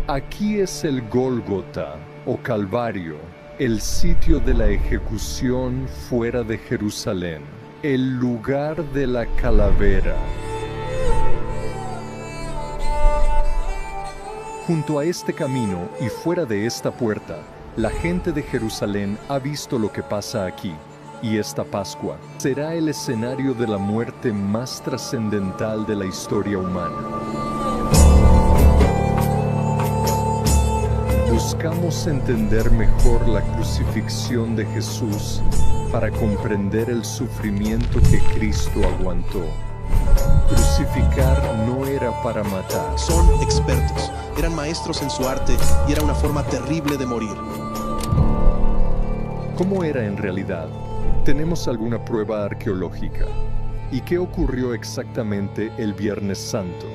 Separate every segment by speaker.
Speaker 1: Aquí es el Gólgota, o Calvario, el sitio de la ejecución fuera de Jerusalén, el lugar de la calavera. Junto a este camino y fuera de esta puerta, la gente de Jerusalén ha visto lo que pasa aquí, y esta Pascua será el escenario de la muerte más trascendental de la historia humana. Buscamos entender mejor la crucifixión de Jesús para comprender el sufrimiento que Cristo aguantó. Crucificar no era para matar.
Speaker 2: Son expertos, eran maestros en su arte y era una forma terrible de morir.
Speaker 1: ¿Cómo era en realidad? ¿Tenemos alguna prueba arqueológica? ¿Y qué ocurrió exactamente el Viernes Santo?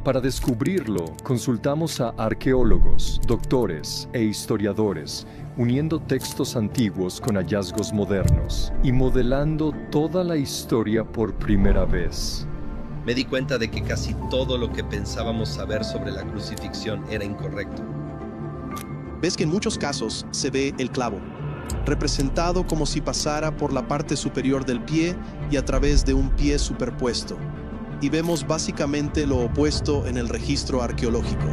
Speaker 1: Para descubrirlo, consultamos a arqueólogos, doctores e historiadores, uniendo textos antiguos con hallazgos modernos y modelando toda la historia por primera vez.
Speaker 3: Me di cuenta de que casi todo lo que pensábamos saber sobre la crucifixión era incorrecto.
Speaker 2: Ves que en muchos casos se ve el clavo, representado como si pasara por la parte superior del pie y a través de un pie superpuesto. Y vemos básicamente lo opuesto en el registro arqueológico.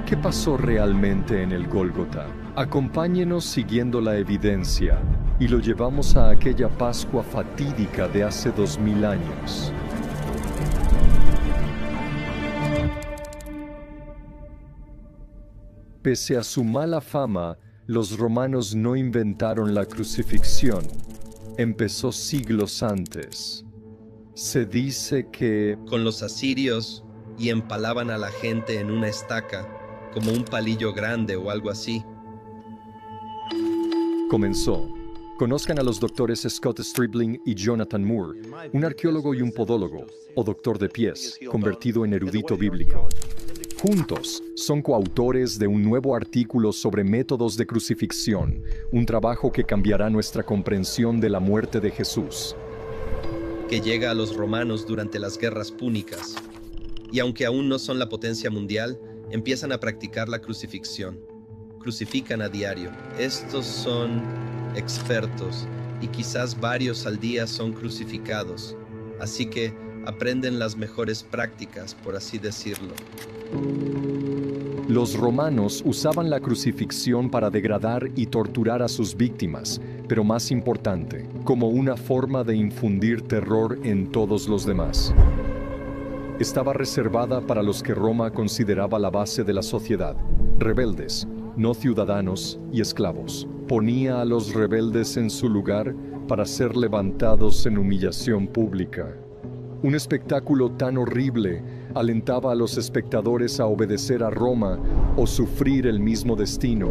Speaker 1: ¿Qué pasó realmente en el Gólgota? Acompáñenos siguiendo la evidencia y lo llevamos a aquella Pascua fatídica de hace 2000 años. Pese a su mala fama, los romanos no inventaron la crucifixión. Empezó siglos antes. Se dice que
Speaker 3: con los asirios y empalaban a la gente en una estaca, como un palillo grande o algo así.
Speaker 1: Comenzó. Conozcan a los doctores Scott Stribling y Jonathan Moore, un arqueólogo y un podólogo, o doctor de pies, convertido en erudito bíblico. Juntos, son coautores de un nuevo artículo sobre métodos de crucifixión, un trabajo que cambiará nuestra comprensión de la muerte de Jesús,
Speaker 3: que llega a los romanos durante las guerras púnicas, y aunque aún no son la potencia mundial, empiezan a practicar la crucifixión. Crucifican a diario. Estos son expertos, y quizás varios al día son crucificados, así que aprenden las mejores prácticas, por así decirlo.
Speaker 1: Los romanos usaban la crucifixión para degradar y torturar a sus víctimas, pero más importante, como una forma de infundir terror en todos los demás. Estaba reservada para los que Roma consideraba la base de la sociedad, rebeldes, no ciudadanos y esclavos. Ponía a los rebeldes en su lugar para ser levantados en humillación pública. Un espectáculo tan horrible alentaba a los espectadores a obedecer a Roma o sufrir el mismo destino.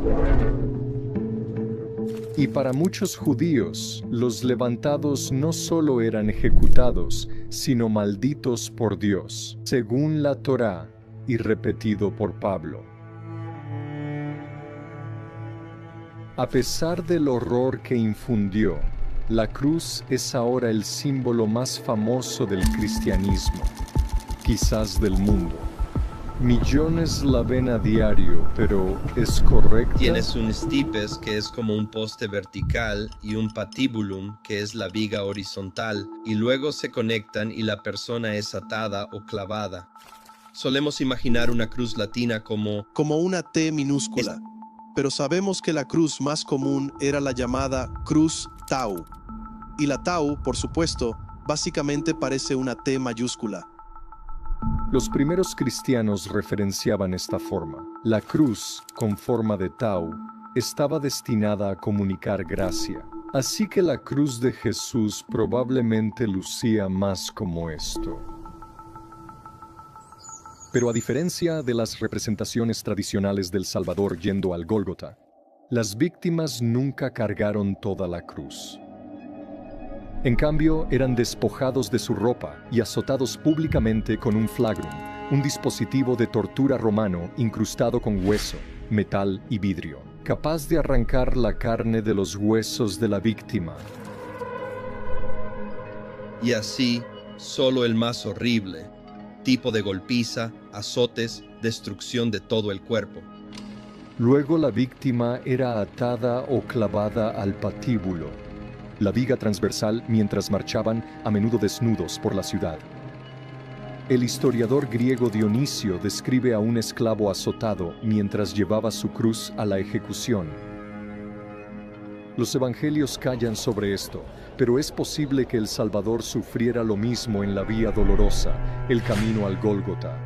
Speaker 1: Y para muchos judíos, los levantados no solo eran ejecutados, sino malditos por Dios, según la Torá y repetido por Pablo. A pesar del horror que infundió, la cruz es ahora el símbolo más famoso del cristianismo, quizás del mundo. Millones la ven a diario, pero ¿es correcta?
Speaker 3: Tienes un stipes, que es como un poste vertical, y un patibulum, que es la viga horizontal, y luego se conectan y la persona es atada o clavada. Solemos imaginar una cruz latina como
Speaker 2: una T minúscula, pero sabemos que la cruz más común era la llamada cruz tau. Y la tau, por supuesto, básicamente parece una T mayúscula.
Speaker 1: Los primeros cristianos referenciaban esta forma. La cruz, con forma de tau, estaba destinada a comunicar gracia. Así que la cruz de Jesús probablemente lucía más como esto. Pero a diferencia de las representaciones tradicionales del Salvador yendo al Gólgota, las víctimas nunca cargaron toda la cruz. En cambio, eran despojados de su ropa y azotados públicamente con un flagrum, un dispositivo de tortura romano incrustado con hueso, metal y vidrio, capaz de arrancar la carne de los huesos de la víctima.
Speaker 3: Y así, solo el más horrible, tipo de golpiza, azotes, destrucción de todo el cuerpo.
Speaker 1: Luego la víctima era atada o clavada al patíbulo, la viga transversal, mientras marchaban, a menudo desnudos, por la ciudad. El historiador griego Dionisio describe a un esclavo azotado mientras llevaba su cruz a la ejecución. Los evangelios callan sobre esto, pero es posible que el Salvador sufriera lo mismo en la vía dolorosa, el camino al Gólgota.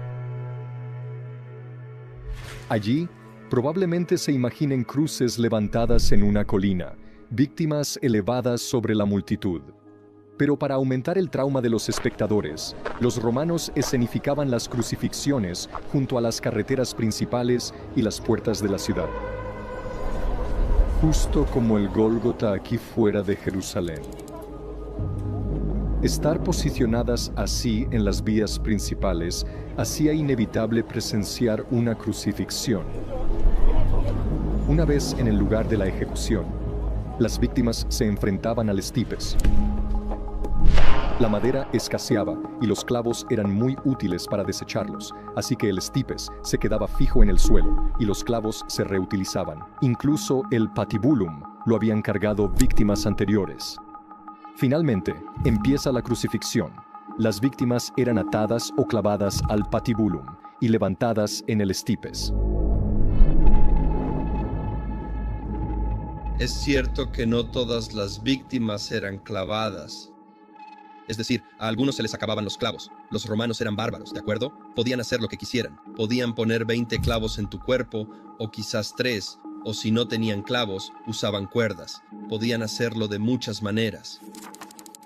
Speaker 1: Allí, probablemente se imaginen cruces levantadas en una colina, víctimas elevadas sobre la multitud. Pero para aumentar el trauma de los espectadores, los romanos escenificaban las crucifixiones junto a las carreteras principales y las puertas de la ciudad. Justo como el Gólgota aquí fuera de Jerusalén. Estar posicionadas así en las vías principales hacía inevitable presenciar una crucifixión. Una vez en el lugar de la ejecución, las víctimas se enfrentaban al estipes. La madera escaseaba y los clavos eran muy útiles para desecharlos, así que el estipes se quedaba fijo en el suelo y los clavos se reutilizaban. Incluso el patibulum lo habían cargado víctimas anteriores. Finalmente, empieza la crucifixión. Las víctimas eran atadas o clavadas al patibulum y levantadas en el estipes.
Speaker 3: Es cierto que no todas las víctimas eran clavadas. Es decir, a algunos se les acababan los clavos. Los romanos eran bárbaros, ¿de acuerdo? Podían hacer lo que quisieran. Podían poner 20 clavos en tu cuerpo, o quizás 3, o si no tenían clavos, usaban cuerdas. Podían hacerlo de muchas maneras.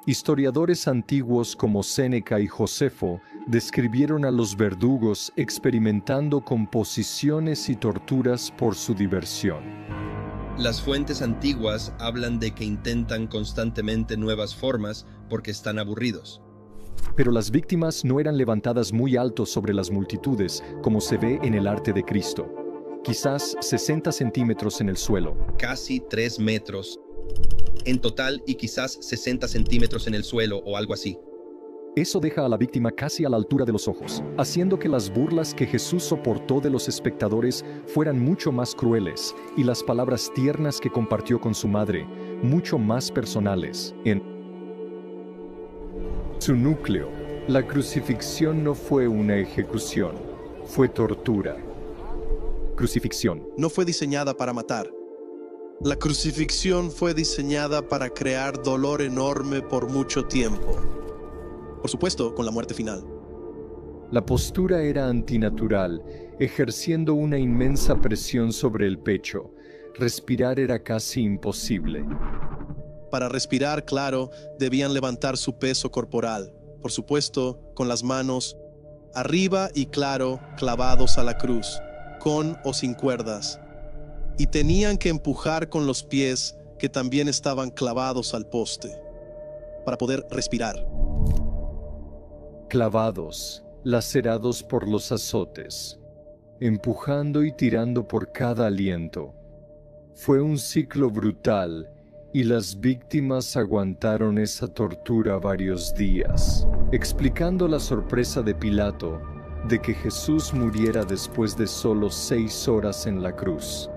Speaker 1: Historiadores antiguos como Séneca y Josefo describieron a los verdugos experimentando composiciones y torturas por su diversión.
Speaker 3: Las fuentes antiguas hablan de que intentan constantemente nuevas formas porque están aburridos.
Speaker 1: Pero las víctimas no eran levantadas muy alto sobre las multitudes, como se ve en el arte de Cristo. Quizás 60 centímetros en el suelo.
Speaker 3: Casi 3 metros en total y quizás 60 centímetros en el suelo o algo así.
Speaker 1: Eso deja a la víctima casi a la altura de los ojos, haciendo que las burlas que Jesús soportó de los espectadores fueran mucho más crueles y las palabras tiernas que compartió con su madre, mucho más personales. En su núcleo, la crucifixión no fue una ejecución, fue tortura. Crucifixión.
Speaker 2: No fue diseñada para matar. La crucifixión fue diseñada para crear dolor enorme por mucho tiempo. Por supuesto, con la muerte final.
Speaker 1: La postura era antinatural, ejerciendo una inmensa presión sobre el pecho. Respirar era casi imposible.
Speaker 2: Para respirar, claro, debían levantar su peso corporal. Por supuesto, con las manos arriba y, claro, clavados a la cruz, con o sin cuerdas. Y tenían que empujar con los pies, que también estaban clavados al poste, para poder respirar.
Speaker 1: Clavados, lacerados por los azotes, empujando y tirando por cada aliento. Fue un ciclo brutal y las víctimas aguantaron esa tortura varios días, explicando la sorpresa de Pilato de que Jesús muriera después de solo 6 horas en la cruz.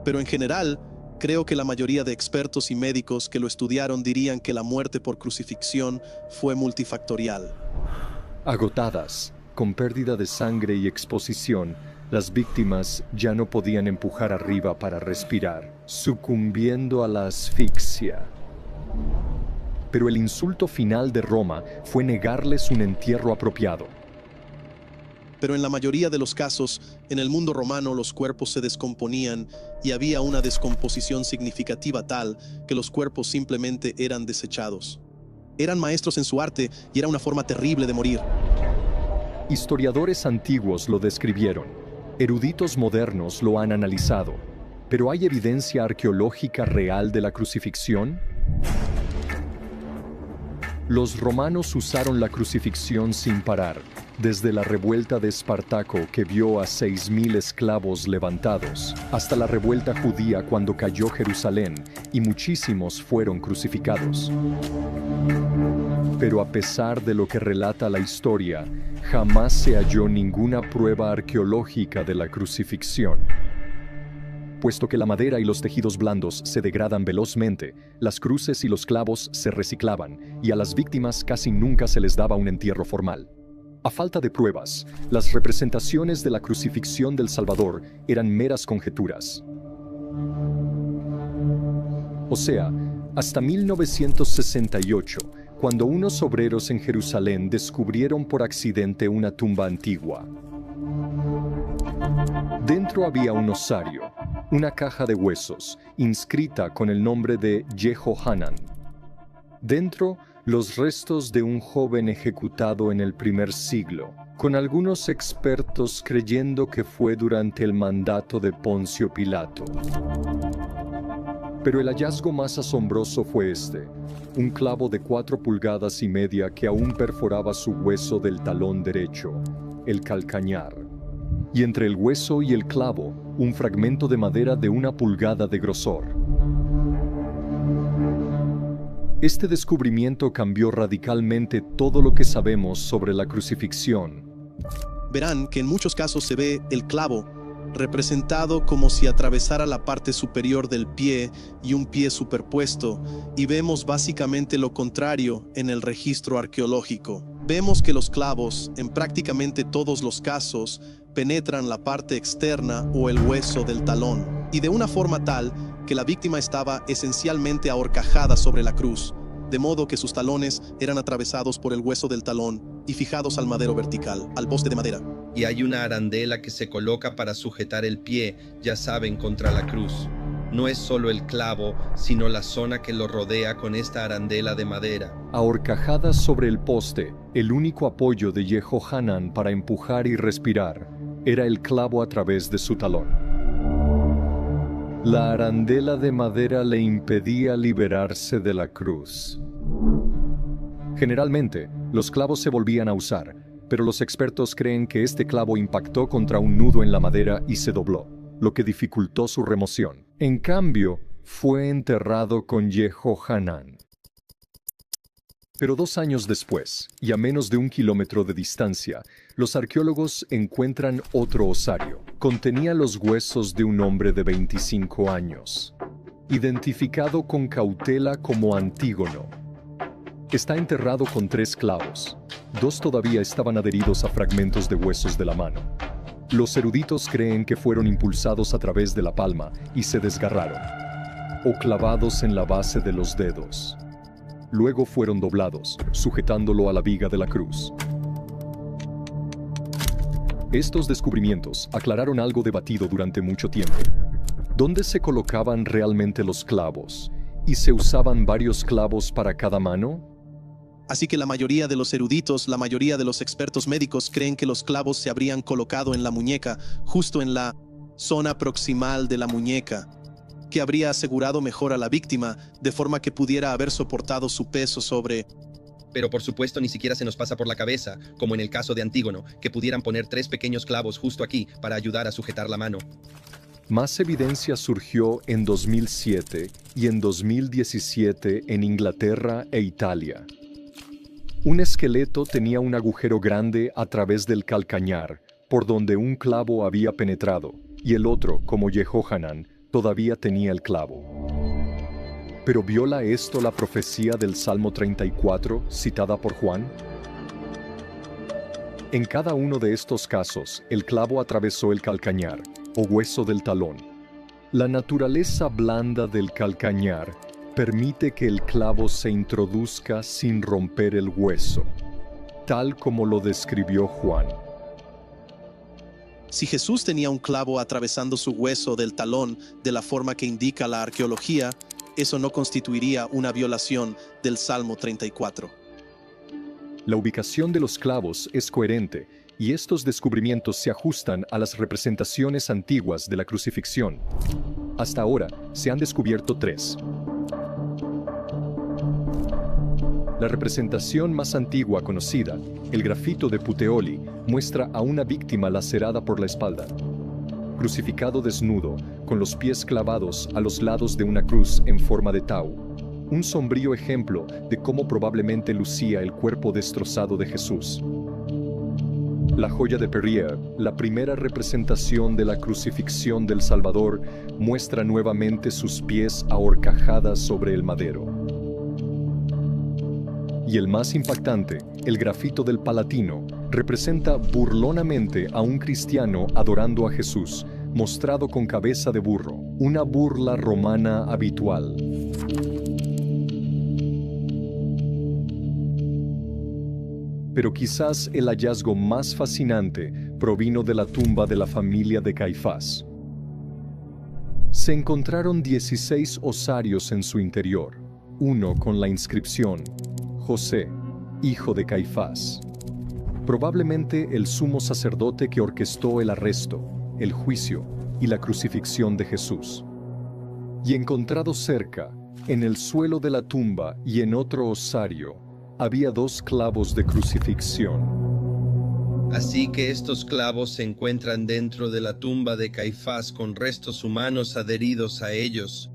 Speaker 2: Pero en general, creo que la mayoría de expertos y médicos que lo estudiaron dirían que la muerte por crucifixión fue multifactorial.
Speaker 1: Agotadas, con pérdida de sangre y exposición, las víctimas ya no podían empujar arriba para respirar, sucumbiendo a la asfixia. Pero el insulto final de Roma fue negarles un entierro apropiado.
Speaker 2: Pero en la mayoría de los casos, en el mundo romano los cuerpos se descomponían y había una descomposición significativa tal que los cuerpos simplemente eran desechados. Eran maestros en su arte y era una forma terrible de morir.
Speaker 1: Historiadores antiguos lo describieron, eruditos modernos lo han analizado, pero ¿hay evidencia arqueológica real de la crucifixión? Los romanos usaron la crucifixión sin parar, desde la revuelta de Espartaco que vio a 6.000 esclavos levantados, hasta la revuelta judía cuando cayó Jerusalén y muchísimos fueron crucificados. Pero a pesar de lo que relata la historia, jamás se halló ninguna prueba arqueológica de la crucifixión. Puesto que la madera y los tejidos blandos se degradan velozmente, las cruces y los clavos se reciclaban y a las víctimas casi nunca se les daba un entierro formal. A falta de pruebas, las representaciones de la crucifixión del Salvador eran meras conjeturas. O sea, hasta 1968, cuando unos obreros en Jerusalén descubrieron por accidente una tumba antigua. Dentro había un osario, una caja de huesos, inscrita con el nombre de Yehohanan. Dentro, los restos de un joven ejecutado en el primer siglo, con algunos expertos creyendo que fue durante el mandato de Poncio Pilato. Pero el hallazgo más asombroso fue este, un clavo de 4,5 pulgadas que aún perforaba su hueso del talón derecho, el calcañar. Y entre el hueso y el clavo, un fragmento de madera de 1 pulgada de grosor. Este descubrimiento cambió radicalmente todo lo que sabemos sobre la crucifixión.
Speaker 2: Verán que en muchos casos se ve el clavo representado como si atravesara la parte superior del pie y un pie superpuesto, y vemos básicamente lo contrario en el registro arqueológico. Vemos que los clavos, en prácticamente todos los casos, penetran la parte externa o el hueso del talón, y de una forma tal que la víctima estaba esencialmente ahorcajada sobre la cruz, de modo que sus talones eran atravesados por el hueso del talón y fijados al madero vertical, al poste de madera.
Speaker 3: Y hay una arandela que se coloca para sujetar el pie, ya saben, contra la cruz. No es solo el clavo, sino la zona que lo rodea con esta arandela de madera.
Speaker 1: Ahorcajada sobre el poste, el único apoyo de Yehohanan para empujar y respirar era el clavo a través de su talón. La arandela de madera le impedía liberarse de la cruz. Generalmente, los clavos se volvían a usar, pero los expertos creen que este clavo impactó contra un nudo en la madera y se dobló, lo que dificultó su remoción. En cambio, fue enterrado con Yehohanan. Pero 2 años después, y a menos de 1 kilómetro de distancia, los arqueólogos encuentran otro osario. Contenía los huesos de un hombre de 25 años, identificado con cautela como Antígono. Está enterrado con 3 clavos. 2 todavía estaban adheridos a fragmentos de huesos de la mano. Los eruditos creen que fueron impulsados a través de la palma y se desgarraron, o clavados en la base de los dedos. Luego fueron doblados, sujetándolo a la viga de la cruz. Estos descubrimientos aclararon algo debatido durante mucho tiempo. ¿Dónde se colocaban realmente los clavos? ¿Y se usaban varios clavos para cada mano?
Speaker 2: Así que la mayoría de los eruditos, la mayoría de los expertos médicos creen que los clavos se habrían colocado en la muñeca, justo en la zona proximal de la muñeca, que habría asegurado mejor a la víctima, de forma que pudiera haber soportado su peso sobre...
Speaker 3: Pero por supuesto ni siquiera se nos pasa por la cabeza, como en el caso de Antígono, que pudieran poner 3 pequeños clavos justo aquí para ayudar a sujetar la mano.
Speaker 1: Más evidencia surgió en 2007 y en 2017 en Inglaterra e Italia. Un esqueleto tenía un agujero grande a través del calcañar, por donde un clavo había penetrado, y el otro, como Yehohanan, todavía tenía el clavo. ¿Pero viola esto la profecía del Salmo 34, citada por Juan? En cada uno de estos casos, el clavo atravesó el calcañar, o hueso del talón. La naturaleza blanda del calcañar permite que el clavo se introduzca sin romper el hueso, tal como lo describió Juan.
Speaker 2: Si Jesús tenía un clavo atravesando su hueso del talón de la forma que indica la arqueología, eso no constituiría una violación del Salmo 34.
Speaker 1: La ubicación de los clavos es coherente y estos descubrimientos se ajustan a las representaciones antiguas de la crucifixión. Hasta ahora se han descubierto 3. La representación más antigua conocida, el grafito de Puteoli, muestra a una víctima lacerada por la espalda, crucificado desnudo, con los pies clavados a los lados de una cruz en forma de tau. un sombrío ejemplo de cómo probablemente lucía el cuerpo destrozado de Jesús. La joya de Perrier, la primera representación de la crucifixión del Salvador, muestra nuevamente sus pies ahorcajadas sobre el madero. Y el más impactante, el grafito del Palatino, representa burlonamente a un cristiano adorando a Jesús, mostrado con cabeza de burro, una burla romana habitual. Pero quizás el hallazgo más fascinante provino de la tumba de la familia de Caifás. Se encontraron 16 osarios en su interior, uno con la inscripción José, hijo de Caifás, probablemente el sumo sacerdote que orquestó el arresto, el juicio y la crucifixión de Jesús. Y encontrado cerca, en el suelo de la tumba y en otro osario, había 2 clavos de crucifixión.
Speaker 3: Así que estos clavos se encuentran dentro de la tumba de Caifás con restos humanos adheridos a ellos.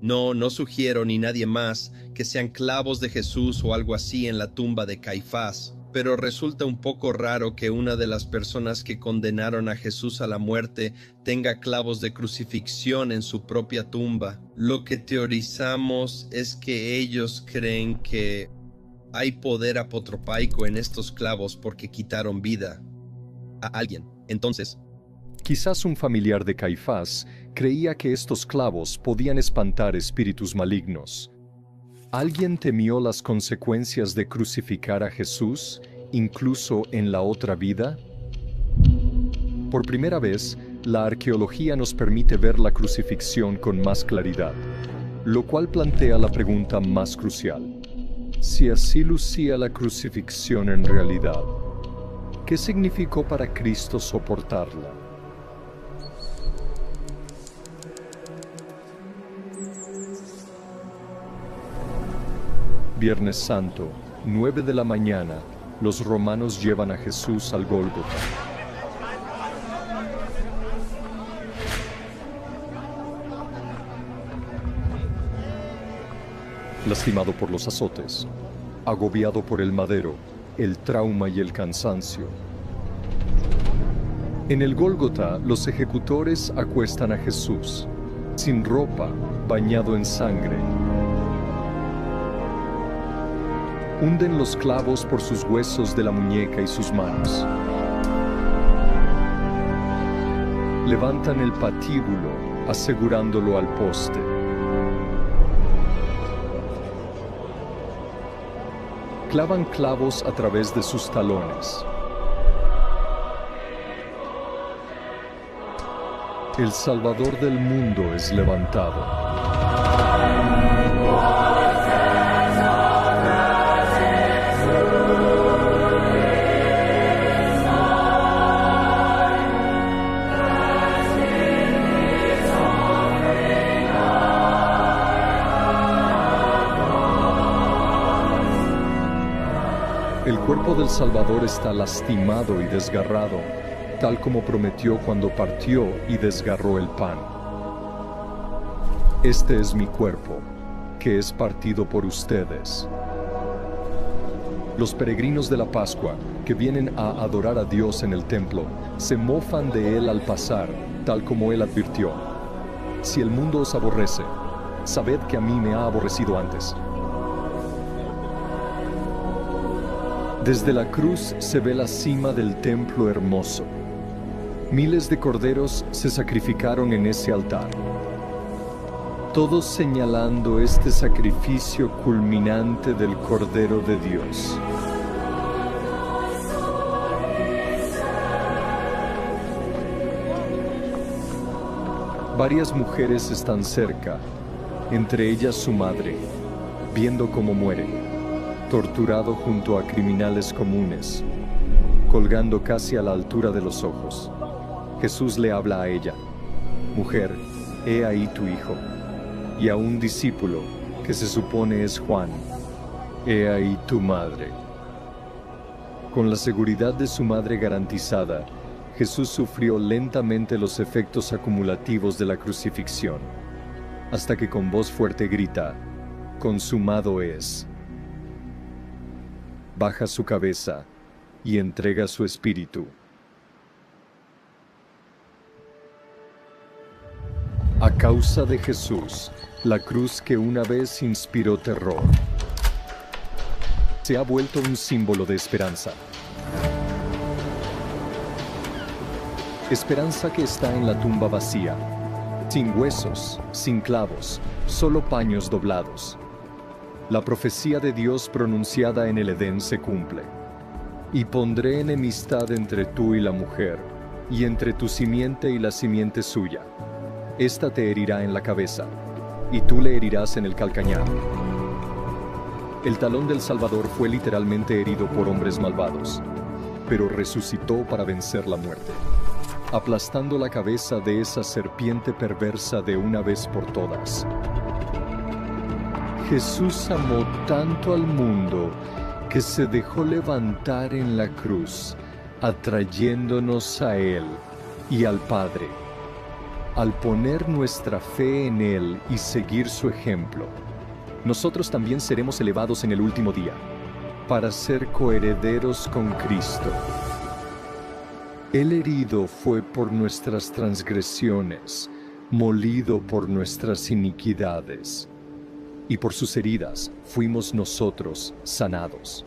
Speaker 3: No sugiero ni nadie más que sean clavos de Jesús o algo así en la tumba de Caifás, pero resulta un poco raro que una de las personas que condenaron a Jesús a la muerte tenga clavos de crucifixión en su propia tumba. Lo que teorizamos es que ellos creen que hay poder apotropaico en estos clavos porque quitaron vida a alguien. Entonces,
Speaker 1: quizás un familiar de Caifás creía que estos clavos podían espantar espíritus malignos. ¿Alguien temió las consecuencias de crucificar a Jesús, incluso en la otra vida? Por primera vez, la arqueología nos permite ver la crucifixión con más claridad, lo cual plantea la pregunta más crucial. Si así lucía la crucifixión en realidad, ¿qué significó para Cristo soportarla? Viernes Santo, 9 de la mañana, los romanos llevan a Jesús al Gólgota. Lastimado por los azotes, agobiado por el madero, el trauma y el cansancio. En el Gólgota, los ejecutores acuestan a Jesús, sin ropa, bañado en sangre. Hunden los clavos por sus huesos de la muñeca y sus manos. Levantan el patíbulo, asegurándolo al poste. Clavan clavos a través de sus talones. El Salvador del mundo es levantado. El cuerpo del Salvador está lastimado y desgarrado, tal como prometió cuando partió y desgarró el pan. Este es mi cuerpo, que es partido por ustedes. Los peregrinos de la Pascua, que vienen a adorar a Dios en el templo, se mofan de él al pasar, tal como él advirtió. Si el mundo os aborrece, sabed que a mí me ha aborrecido antes. Desde la cruz se ve la cima del templo hermoso. Miles de corderos se sacrificaron en ese altar, todos señalando este sacrificio culminante del Cordero de Dios. Varias mujeres están cerca, entre ellas su madre, viendo cómo muere, torturado junto a criminales comunes, colgando casi a la altura de los ojos. Jesús le habla a ella: mujer, he ahí tu hijo. Y a un discípulo, que se supone es Juan: he ahí tu madre. Con la seguridad de su madre garantizada, Jesús sufrió lentamente los efectos acumulativos de la crucifixión, hasta que con voz fuerte grita: consumado es. Baja su cabeza y entrega su espíritu. A causa de Jesús, la cruz que una vez inspiró terror, se ha vuelto un símbolo de esperanza. Esperanza que está en la tumba vacía, sin huesos, sin clavos, solo paños doblados. La profecía de Dios pronunciada en el Edén se cumple. Y pondré enemistad entre tú y la mujer, y entre tu simiente y la simiente suya. Esta te herirá en la cabeza, y tú le herirás en el calcañar. El talón del Salvador fue literalmente herido por hombres malvados, pero resucitó para vencer la muerte, aplastando la cabeza de esa serpiente perversa de una vez por todas. Jesús amó tanto al mundo que se dejó levantar en la cruz, atrayéndonos a Él y al Padre. Al poner nuestra fe en Él y seguir su ejemplo, nosotros también seremos elevados en el último día, para ser coherederos con Cristo. El herido fue por nuestras transgresiones, molido por nuestras iniquidades, y por sus heridas fuimos nosotros sanados.